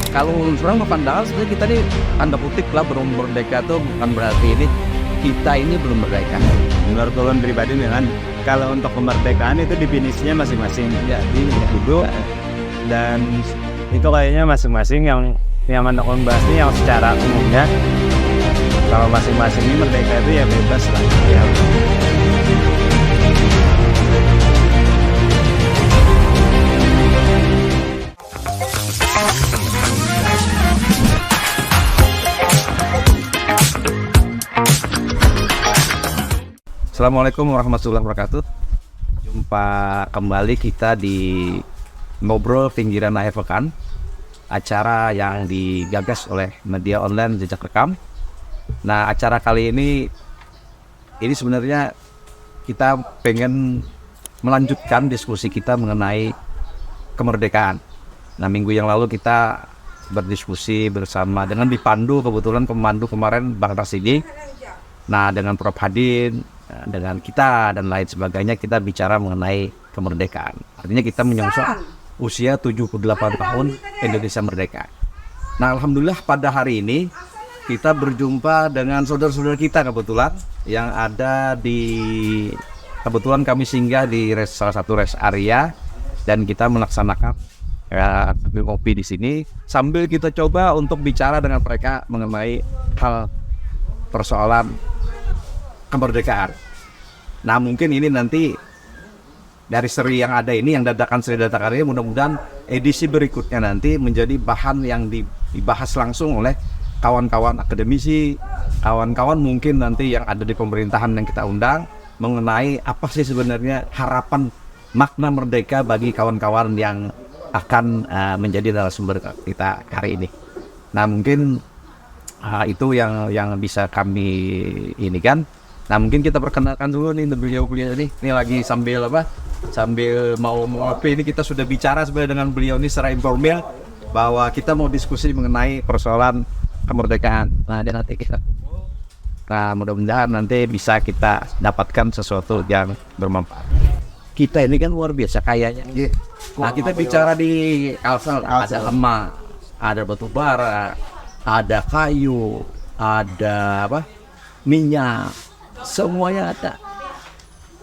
Kalau orang berpandangan sebenarnya kita ini tanda kutip lah belum merdeka tuh bukan berarti ini kita ini belum merdeka. Menurut ulun pribadi dengan kalau untuk kemerdekaan itu definisinya masing-masing Ya, ini ya. itu dan itu kayaknya masing-masing yang menekun bahas ini yang secara umumnya kalau masing-masing ini merdeka itu ya bebas lah ya. Assalamualaikum warahmatullahi wabarakatuh. Jumpa kembali kita di Ngobrol Pinggiran Akhir Pekan, acara yang digagas oleh media online Jejak Rekam. Nah, acara kali ini sebenarnya kita pengen melanjutkan diskusi kita mengenai kemerdekaan. Nah, minggu yang lalu kita berdiskusi bersama dengan dipandu kebetulan pemandu kemarin Bang Rasidi. Nah, dengan Prof Hadin, dengan kita dan lain sebagainya kita bicara mengenai kemerdekaan. Artinya kita menyongsong usia 78 tahun Indonesia merdeka. Nah, alhamdulillah pada hari ini kita berjumpa dengan saudara-saudara kita kebetulan yang ada kebetulan kami singgah di salah satu rest area dan kita melaksanakan kopi di sini sambil kita coba untuk bicara dengan mereka mengenai hal persoalan kemerdekaan. Nah, mungkin ini nanti dari seri yang ada ini, yang seri dadakan ini, mudah-mudahan edisi berikutnya nanti menjadi bahan yang dibahas langsung oleh kawan-kawan akademisi, kawan-kawan mungkin nanti yang ada di pemerintahan yang kita undang mengenai apa sih sebenarnya harapan makna merdeka bagi kawan-kawan yang akan menjadi narasumber kita hari ini. Nah, mungkin itu yang bisa kami ini kan. Nah, mungkin kita perkenalkan dulu nih beliau-beliau ini. Ini lagi sambil mau ngopi ini kita sudah bicara sebenarnya dengan beliau ini secara informal bahwa kita mau diskusi mengenai persoalan kemerdekaan. Nah, dan nanti mudah-mudahan nanti bisa kita dapatkan sesuatu yang bermanfaat. Kita ini kan luar biasa kayaknya. Nah, kita bicara di Kalsel ada emas, ada batu bara, ada kayu, ada minyak, semuanya ada.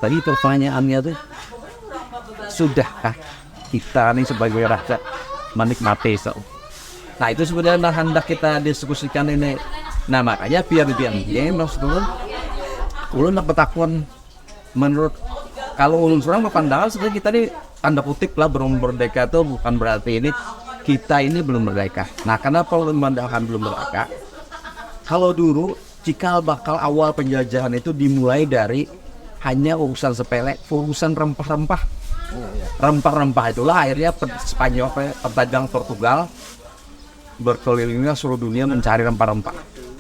Tadi pertanyaannya tuh, sudahkah kita nih sebagai rakyat menikmati itu? Nah, itu sebenarnya hendak kita diskusikan ini. Nah, makanya biar maksudnya ulun nak bertakun menurut kalau ulun seorang berpandangan sebenarnya kita ini tanda kutip lah belum merdeka itu bukan berarti ini kita ini belum merdeka. Nah, kenapa ulun memandangkan belum merdeka? Kalau dulu cikal bakal awal penjajahan itu dimulai dari hanya urusan sepele, urusan rempah-rempah. Rempah-rempah itulah akhirnya Spanyol, pedagang Portugal berkelilingnya seluruh dunia mencari rempah-rempah.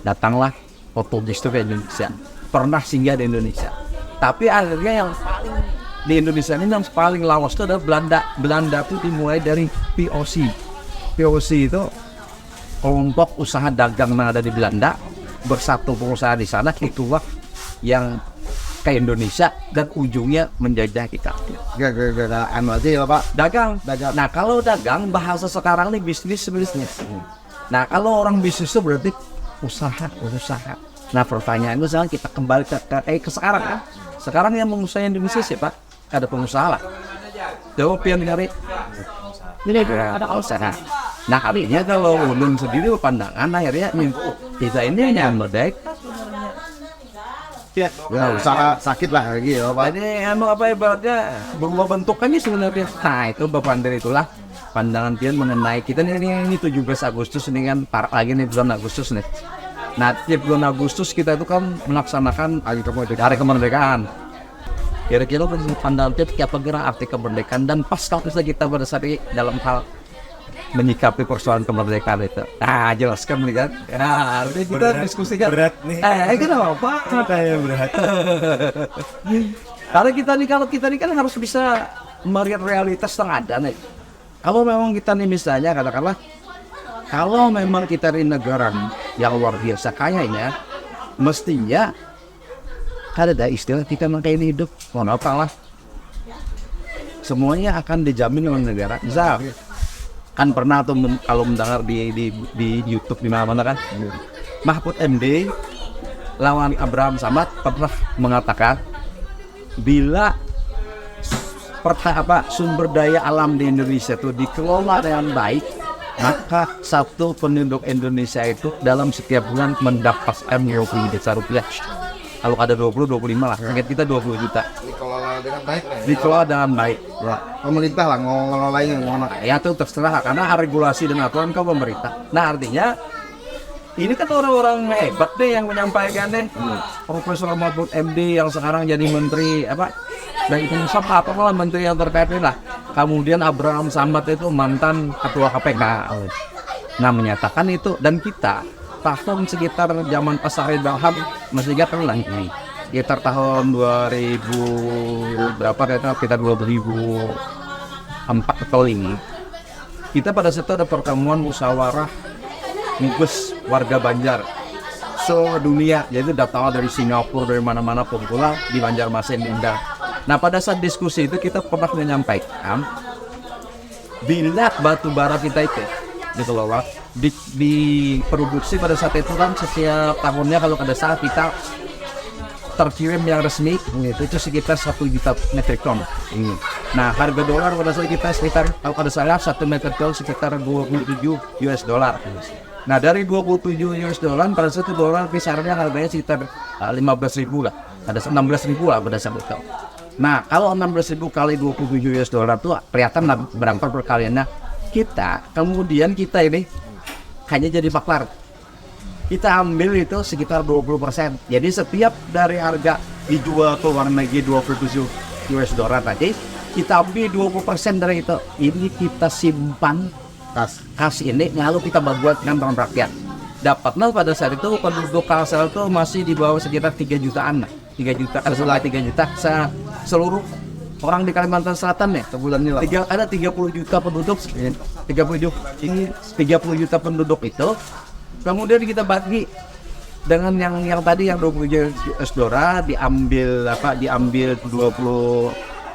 Datanglah Portugis itu ke Indonesia, pernah singgah di Indonesia. Tapi akhirnya yang paling di Indonesia ini yang paling lawas itu adalah Belanda. Belanda itu dimulai dari VOC. VOC itu kelompok usaha dagang yang ada di Belanda. Bersatu pengusaha di sana, itulah yang ke Indonesia dan ujungnya menjajah kita. Berarti Pak Dagang. Nah, kalau dagang bahasa sekarang nih bisnis. Nah, kalau orang bisnis itu berarti usaha. Nah, pertanyaannya sekarang kita kembali ke sekarang kan. Sekarang yang mengusaha Indonesia siapa? Ada pengusaha lah. Jawab yang nyari. Ini ada usaha. Nah, kalinya kalau ulun sendiri pandangan akhirnya kita ini hanya merdeka. ya usaha sakit lah lagi ya Pak. Ini emang apa ibaratnya berubah bentukannya sebenarnya. Nah, itu bapak dari itulah pandangan Pian mengenai kita ini 17 Agustus ini kan parah lagi nih bulan Agustus nih. Nah, tiap bulan Agustus kita itu kan melaksanakan hari kemerdekaan. Kira-kira pandangan Pian apa kira arti kemerdekaan dan pas kalau kita pada saat ini dalam hal menyikapi persoalan kemerdekaan itu. Nah, jelaskan nih kan. Nah, kita diskusikan. Berat nih. Kenapa? Kayak berat. Karena kalau kita ini kan harus bisa melihat realitas yang ada nih. Kalau memang kita nih misalnya katakanlah, kalau memang kita di negara yang luar biasa kayanya, mestinya ada istilah kita makanya hidup. Mohon apa lah. Semuanya akan dijamin oleh negara. Misal, kan pernah tuh kalau mendengar di YouTube di mana-mana kan, Mahfud MD lawan Abraham Samad pernah mengatakan bila sumber daya alam di Indonesia itu dikelola dengan baik, maka satu penduduk Indonesia itu dalam setiap bulan mendapatkan 20 juta rupiah. Kalau ada 20-25 lah, target kita 20 juta. Dikelola dengan baik lah ya. Dikelola dengan baik. Ya, pemerintah lah ngelolainnya gimana. Ya itu terserah, karena regulasi dan aturan kan pemerintah. Nah artinya ini kan orang-orang hebat deh yang menyampaikan deh. Profesor Mahfud MD yang sekarang jadi menteri dan itu apa malah menteri yang terkait lah. Kemudian Abraham Samad itu mantan ketua KPK. Nah menyatakan itu, dan kita tahun sekitar zaman Pak Said Baham masih ingat kan ini sekitar tahun 2000 berapa kita 2004 atau ini kita pada saat itu ada pertemuan musyawarah Mubes warga Banjar seluruh dunia, yaitu datang dari Singapura, dari mana-mana pula di Banjarmasin Indah. Nah pada saat diskusi itu kita pernah menyampaikan bila batu bara kita itu gitu loh, diproduksi pada saat itu kan setiap tahunnya kalau ada saat kita terkirim yang resmi itu sekitar 1 juta metrik ton. Nah harga dolar pada saat kita sekitar kalau ada salah 1 metrik ton sekitar 27 US dollar. Nah dari 27 US dollar pada saat itu dolar kisarannya harganya sekitar 15.000 lah, ada 16.000 lah pada saat itu. Nah kalau 16.000 kali 27 US dollar tuh kelihatan berapa perkaliannya. Kemudian kita ini hanya jadi maklar. Kita ambil itu sekitar 20%. Jadi setiap dari harga dijual ke luar negeri 27 US dollar tadi, kita ambil 20% dari itu. Ini kita simpan kas ini, lalu kita buat dengan rakyat. Dapatnya pada saat itu penduduk Kalsel itu masih di bawah sekitar 3 jutaan lah. 3 juta, setelah 3 juta seluruh orang di Kalimantan Selatan ya, sebulannya lah. Ada 30 juta penduduk, 30 juta penduduk itu, kemudian kita bagi dengan yang tadi yang 20 US dollar diambil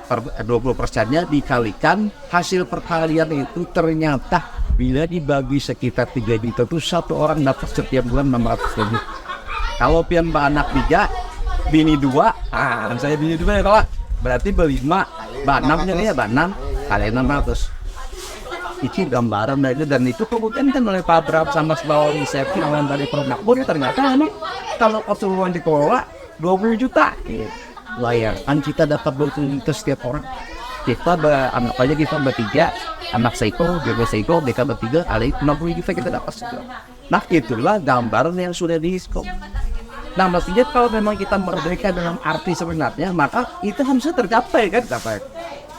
20%-nya dikalikan hasil perkalian itu ternyata bila dibagi sekitar 3 juta itu satu orang dapat setiap bulan 600 ribu. Kalau pian anak 3, bini 2, saya bini 2 ya kalau berarti berlima, banamnya ya banam kali 600. Itu gambaran dari itu, dan itu kemudian kan oleh Pak Abraham sama sebawah Sepi lawan dari Permakmur ternyata emang kalau keseluruhan dikelola 20 juta. Layar kan kita dapat 20 juta setiap orang. Kita anak aja kita bertiga, anak Seiko, juga Seiko, mereka bertiga, kali 60 juta kita dapat. Nah itulah gambaran yang sudah diskop. Nah maksudnya kalau memang kita merdeka dalam arti sebenarnya, maka itu harusnya tercapai kan?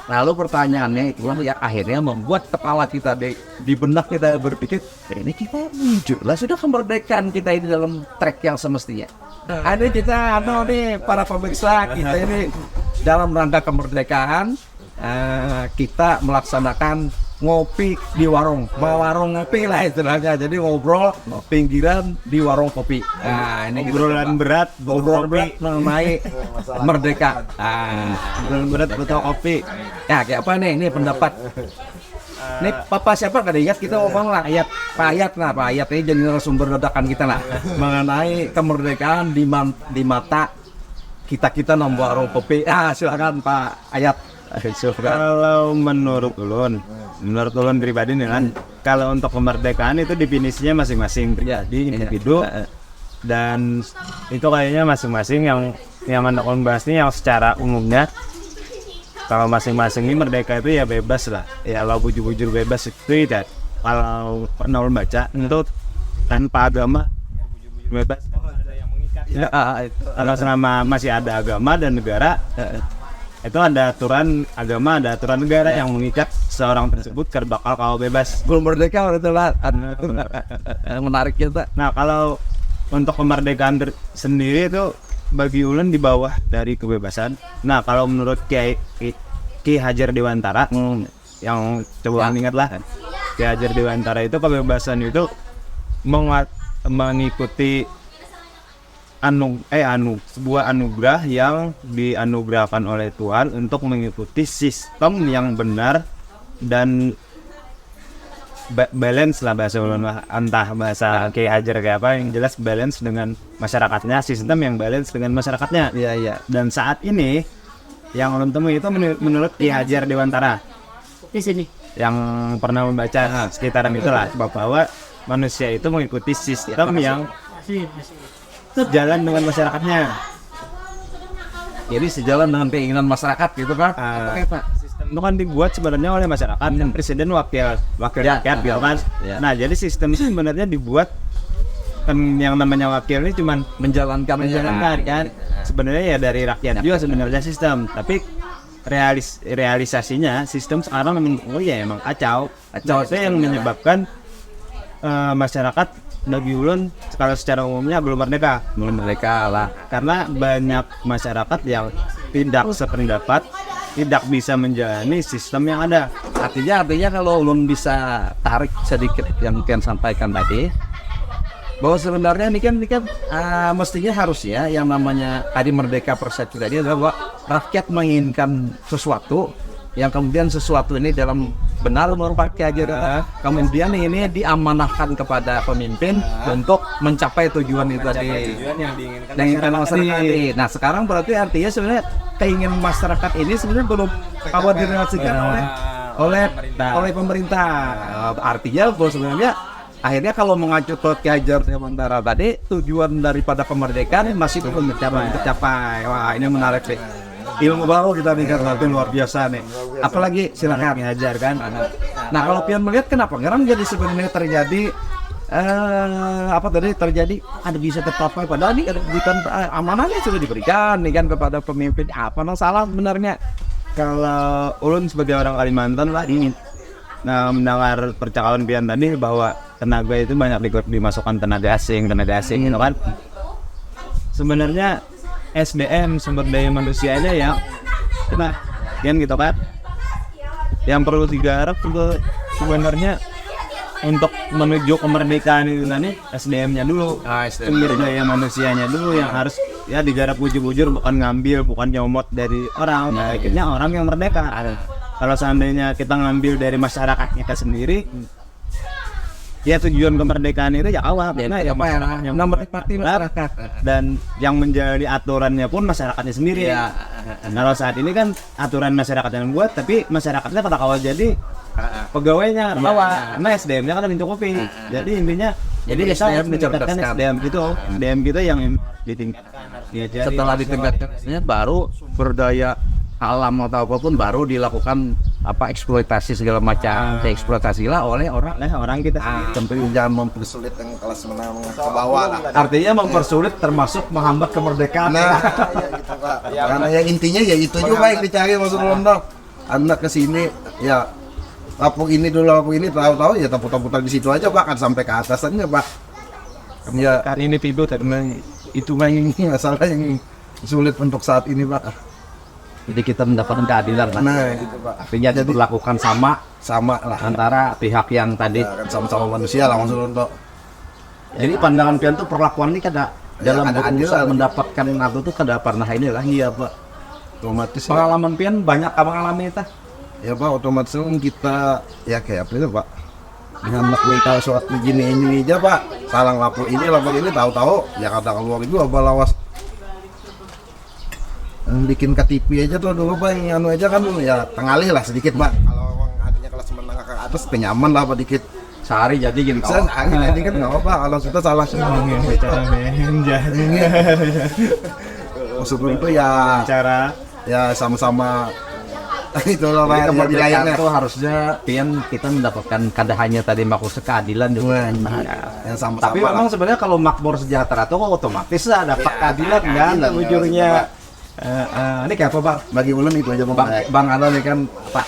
Lalu pertanyaannya itulah yang akhirnya membuat kepala kita di benak kita berpikir, ini kita jujur lah sudah kemerdekaan kita ini dalam track yang semestinya. Ada kita para pemirsa kita ini dalam rangka kemerdekaan kita melaksanakan ngopi di warung, warung ngopi lah istilahnya. Jadi ngobrol pinggiran di warung kopi. Nah, ini Obrolan berat, ngobrol berat mengenai merdeka. obrolan berat betul kopi. Ya kayak apa nih? Ini pendapat. Ini Papa siapa kan ingat kita ngomong lah Pak Ayat ini jadi narasumber ledakan kita lah mengenai kemerdekaan di mata kita nomor warung kopi. Silakan Pak Ayat. Kalau menurut ulun pribadi nih kan, kalau untuk kemerdekaan itu definisinya masing-masing terjadi individu, dan itu kayaknya masing-masing yang mendukung bahas ini yang secara umumnya. Kalau masing-masing ini merdeka itu ya bebas lah, ya kalau bujur-bujur bebas itu ya. Kalau pernah baca itu tanpa agama bujur-bujur bebas ada yang mengikat ya. Kalau selama masih ada agama dan negara, itu ada aturan agama, ada aturan negara yang mengikat seorang tersebut bakal kau bebas. Belum merdeka itu lah. Menarik kita. Nah kalau untuk kemerdekaan sendiri itu bagi ulun di bawah dari kebebasan. Nah kalau menurut Ki Hajar Dewantara, yang coba ingat lah, Ki Hajar Dewantara itu kebebasan itu mengikuti sebuah anugerah yang dianugerahkan oleh Tuhan untuk mengikuti sistem yang benar dan balance lah bahasa ulun mah, entah bahasa Ki Hajar kayak apa, yang jelas balance dengan masyarakatnya, sistem yang balance dengan masyarakatnya. Iya, iya. Dan saat ini yang ulun temui itu menurut Ki Hajar Dewantara Di sini. yang pernah membaca sekitaran itulah, bahwa manusia itu mengikuti sistem yang jalan dengan masyarakatnya. Jadi sejalan dengan keinginan masyarakat gitu Pak. Oke, Pak. Sistem itu kan dibuat sebenarnya oleh masyarakat, presiden wakil Ya, rakyat gitu kan. ya. Nah, jadi sistem itu sebenarnya dibuat kan, yang namanya wakil ini cuman Menjalankan kan. Sebenarnya ya dari rakyat juga sebenarnya sistem, tapi realisasinya sistem sekarang memang emang kacau. Itu yang menyebabkan masyarakat bagi ulun kalau secara umumnya belum merdeka. belum mereka lah. Karena banyak masyarakat yang tidak sependapat, tidak bisa menjalani sistem yang ada. Artinya kalau ulun bisa tarik sedikit yang Kian sampaikan tadi, bahwa sebenarnya ini kan mestinya harus ya yang namanya tadi merdeka persepsi tadi adalah bahwa rakyat menginginkan sesuatu yang kemudian sesuatu ini dalam benar menurut Pak Ki Hajar, kemudian ini diamanahkan kepada pemimpin untuk mencapai tujuan itu tadi yang diinginkan masyarakat tadi. Nah sekarang berarti artinya sebenarnya keinginan masyarakat ini sebenarnya belum kawan direalisasikan oleh pemerintah. Artinya bahwa sebenarnya akhirnya kalau mengacu ke Ki Hajar Dewantara tadi, tujuan daripada kemerdekaan masih belum tercapai. Wah ini menarik sih. Ilmu baru kita nih kan luar biasa nih. Apalagi silakan Ki Hajar kan. Nah kalau Pian melihat kenapa sekarang jadi sebenarnya terjadi terjadi ada bisa tercapai padahal ini bukan amanahnya sudah diberikan nih kan kepada pemimpin. Apa yang salah sebenarnya? Kalau ulun sebagai orang Kalimantan lah ini, nah mendengar percakapan Pian tadi bahwa tenaga itu banyak dimasukkan tenaga asing gitu kan. Sebenarnya SDM, sumber daya manusianya yang gitu kan, yang perlu digarap juga sebenarnya untuk menuju kemerdekaan itu nanti SDM-nya dulu, sumber daya manusianya dulu yang harus ya digarap bujur-bujur, bukan ngambil, bukan nyomot dari orang. Nah, akhirnya orang yang merdeka. Kalau seandainya kita ngambil dari masyarakat kita sendiri, ya tujuan kemerdekaan itu ya awal, karena ya yang menikmati masyarakat dan yang menjadi aturannya pun masyarakatnya sendiri. Ya. Kalau saat ini kan aturan masyarakat yang buat, tapi masyarakatnya pada kawal jadi pegawainya karena SDM-nya kan mencukupi. Jadi intinya SDM ditingkatkan, SDM kita yang ditingkatkan, diajari. Setelah ditingkatkan baru berdaya alam atau apapun baru dilakukan eksploitasi segala macam. Dieksploitasilah oleh orang kita. Tentu jangan mempersulit yang kelas menengah ke bawah lah. Artinya mempersulit termasuk menghambat kemerdekaan. Nah, ya gitu Pak. Karena yang intinya ya itu juga yang dicari maksud Londo. Anak kesini ya lapuk ini tahu-tahu ya tampuk-tampuk di situ aja Pak, kan sampai ke atasannya Pak. Ya Hari ini tidur itu masalah yang sulit untuk saat ini Pak. Jadi kita mendapatkan keadilan Pak. Nah, gitu Pak. Artinya diperlakukan sama lah antara pihak yang tadi. ya, kan sama-sama manusia lah maksud Londo. Jadi pandangan Pian tuh perlakuan ini kada dalam ada berusaha adil. mendapatkan itu tuh kada pernah inilah. Iya Pak. Otomatis Pengalaman Pian banyak mengalami itu. ya Pak, otomatis kan kita ya kayak apa itu Pak, dengan kalau suatu ini aja Pak, salang lapor ini tahu-tahu ya kata keluar itu apa lawas bikin KTP aja tuh dulu Pak, yang anu aja kan ya tengalih lah sedikit Pak, kalau orang adanya kelas menengah ke atas penyaman lah Pak dikit Sehari jadi gini. jadi kan nggak apa kalau kita salah semua maksudnya itu ya cara ya sama-sama itu loh Pak, Jadi ya, kemerdekaan wilayahnya itu harusnya kita mendapatkan kada hanya tadi maksud keadilan juga. yang sama-sama Tapi memang sebenarnya kalau makmur sejahtera itu otomatis lah dapat keadilan kan ujurnya. Ini kayak apa Bang? bagi ulun itu aja Bang Ana nih kan Pak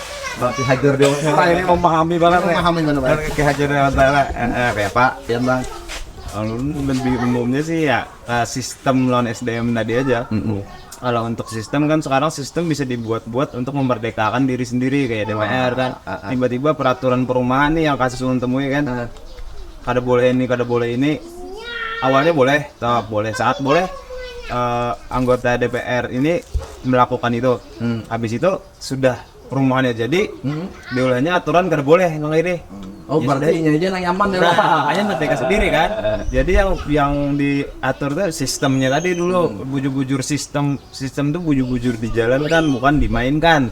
Ki Hajar Dewantara ini memahami banget nih. memahami mana Pak. Ki Hajar Dewantara kayak Pak ya Bang. lebih umumnya sih ya sistem lawan SDM tadi aja. Kalau untuk sistem kan sekarang sistem bisa dibuat-buat untuk memerdekakan diri sendiri kayak DPR kan. Tiba-tiba peraturan perumahan nih yang kasus ulun temui kan. Kada boleh ini. Awalnya boleh, saat boleh anggota DPR ini melakukan itu. Habis itu sudah perumahannya jadi, diulangnya aturan kada boleh ini. Oh, berarti ini aja yang nyaman ya. Makanya merdeka sendiri kan. Jadi yang diatur tuh sistemnya tadi dulu, bujur-bujur sistem tuh bujur-bujur dijalankan bukan dimainkan.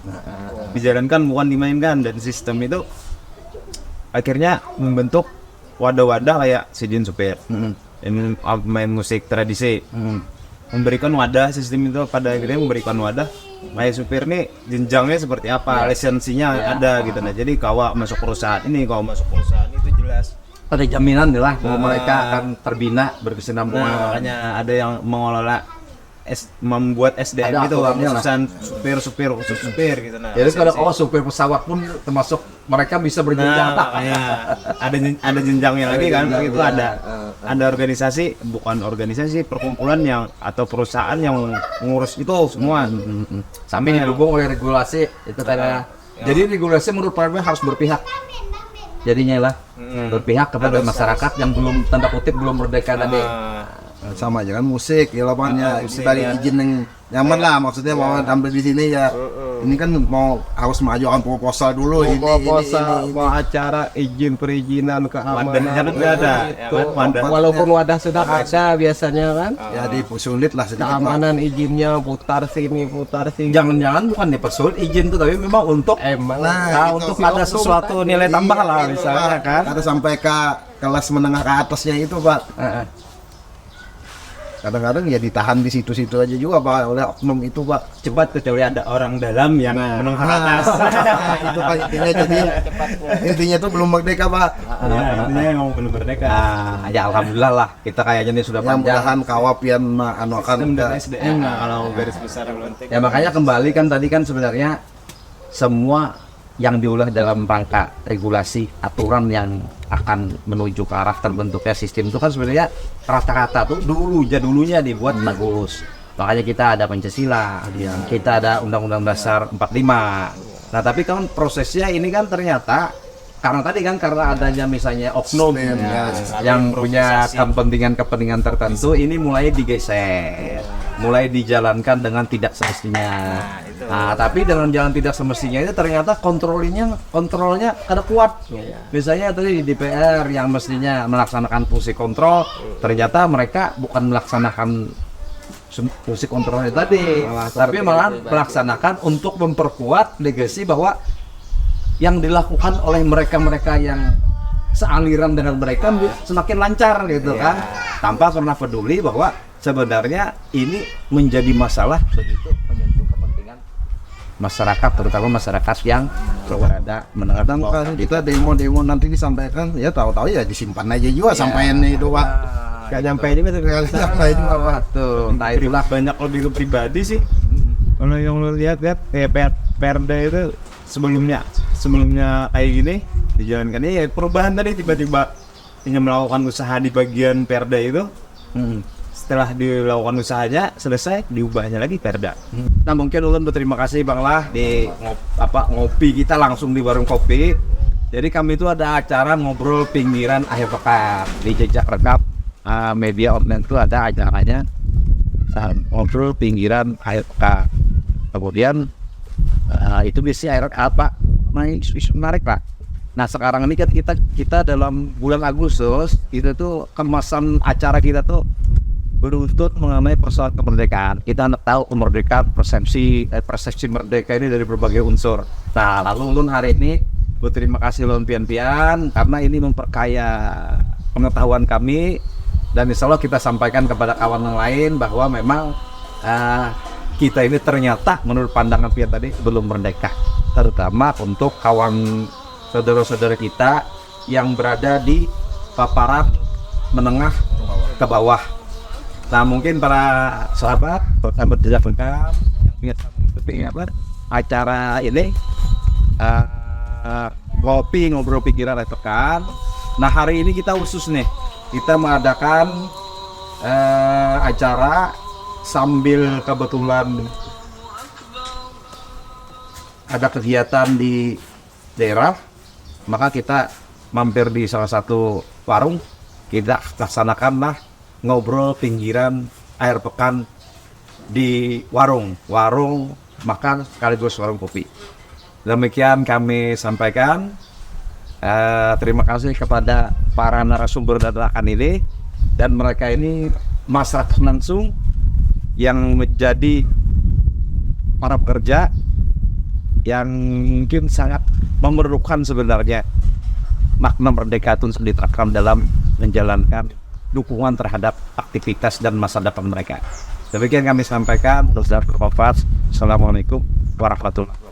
Dijalankan bukan dimainkan, dan sistem itu akhirnya membentuk wadah-wadah kayak Sidin Supir. Ini main musik tradisi. Memberikan wadah, sistem itu pada akhirnya memberikan wadah. Kayak supir nih jenjangnya seperti apa, lisensinya ada gitu. Nah, jadi kalau masuk perusahaan ini, kalau masuk perusahaan itu jelas. Ada jaminan lah bahwa mereka akan terbina berkesinambungan. Nah, makanya ada yang mengelola membuat SDM Ada itu aturannya lah. khususan supir gitu. Nah, Jadi kalau lisensi. supir pesawat pun termasuk mereka bisa berjenjang. Nah, makanya ada jenjangnya lagi kan. Itu ada organisasi, bukan organisasi, perkumpulan yang atau perusahaan yang mengurus itu semua. Sambil didukung oleh regulasi itu karena. Jadi regulasi menurut Pak RW harus berpihak. Jadinya lah berpihak kepada masyarakat yang belum tanda kutip belum merdeka tadi. Sama aja kan musik ya lapangannya dari izin yang nyaman lah, maksudnya mau tampil di sini ya. Ini kan mau harus mengajukan proposal dulu, ini mau acara izin perizinan Wadahnya keamanan tuh ada, ya kan? Wadah. walaupun wadah sudah ada biasanya kan ya dipersulit lah sedikit Pak. keamanan izinnya putar sini Jangan-jangan bukan dipersulit izin tuh tapi memang untuk emang Nah, itu. untuk ada sesuatu nilai tambah lah misalnya Pak. kan. Ada sampai ke kelas menengah ke atasnya itu Pak. Kadang-kadang ya ditahan di situ-situ aja juga Pak oleh oknum itu Pak. Cepat kecuali ada orang dalam yang menengah ke atas. Itu Pak intinya, jadi intinya tuh belum merdeka Pak. Intinya yang mau belum merdeka. Ya alhamdulillah lah kita kayaknya ini sudah Yang panjang. mudahan kawapian anu akan Sistem dan SDM lah kalau garis besar belum. Ya makanya kembali kan tadi kan sebenarnya semua yang diolah dalam rangka regulasi aturan yang akan menuju ke arah terbentuknya sistem itu kan sebenarnya rata-rata tuh dulunya dibuat bagus. Makanya kita ada Pancasila, kita ada Undang-Undang Dasar 45. Nah tapi kan prosesnya ini kan ternyata karena adanya misalnya oknum Sistem, ya, ya, yang punya kepentingan tertentu ini mulai digeser, mulai dijalankan dengan tidak semestinya. Nah, tapi dengan jalan tidak semestinya itu ternyata kontrolnya kada kuat. Misalnya tadi di DPR yang mestinya melaksanakan fungsi kontrol, ternyata mereka bukan melaksanakan fungsi kontrolnya tadi, tapi malah melaksanakan untuk memperkuat legasi bahwa yang dilakukan oleh mereka-mereka yang sealiran dengan mereka semakin lancar gitu kan, tanpa pernah peduli bahwa sebenarnya ini menjadi masalah begitu menyentuh kepentingan masyarakat, terutama masyarakat yang berada menengah dan bawah. kalau kita demo-demo nanti disampaikan ya tahu-tahu ya disimpan aja juga sampaiannya itu Pak. gak nyampe juga tuh Sampai juga Pak. Tuh, entah itulah Banyak lebih ke pribadi sih. Kalau yang lo lihat kayak Perda itu sebelumnya kayak gini dijalankannya ya perubahan tadi tiba-tiba ingin melakukan usaha di bagian Perda itu. Setelah dilakukan usahanya selesai diubahnya lagi Perda. Nah mungkin ulun berterima kasih Bang Lah di ngopi kita langsung di warung kopi. Jadi kami itu ada acara ngobrol pinggiran akhir pekan di Jejak Rekap media online itu ada acaranya ngobrol pinggiran akhir pekan. Kemudian itu biasanya apa? Isu menarik lah. Nah sekarang ini kan kita dalam bulan Agustus itu tuh kemasan acara kita tuh beruntut mengenai persoalan kemerdekaan. Kita tahu kemerdekaan, persepsi merdeka ini dari berbagai unsur. Nah, lalu ulun hari ini berterima kasih ulun pian-pian karena ini memperkaya pengetahuan kami, dan insya Allah kita sampaikan kepada kawan yang lain bahwa memang kita ini ternyata menurut pandangan pian tadi belum merdeka, terutama untuk kawan saudara-saudara kita yang berada di paparan menengah ke bawah. Nah mungkin para sahabat Jejak Rekap yang ingin acara ini ngopi ngobrol pikiran akhir pekan. Nah hari ini kita khusus nih, kita mengadakan acara sambil kebetulan ada kegiatan di daerah, maka kita mampir di salah satu warung, kita laksanakanlah ngobrol pinggiran akhir pekan di warung makan sekaligus warung kopi. Demikian kami sampaikan. Terima kasih kepada para narasumber dadakan ini, dan mereka ini masyarakat langsung yang menjadi para pekerja yang mungkin sangat memerlukan sebenarnya makna merdeka itu diterapkan dalam menjalankan dukungan terhadap aktivitas dan masa depan mereka. Demikian kami sampaikan. Terus bermanfaat. Assalamualaikum warahmatullahi wabarakatuh.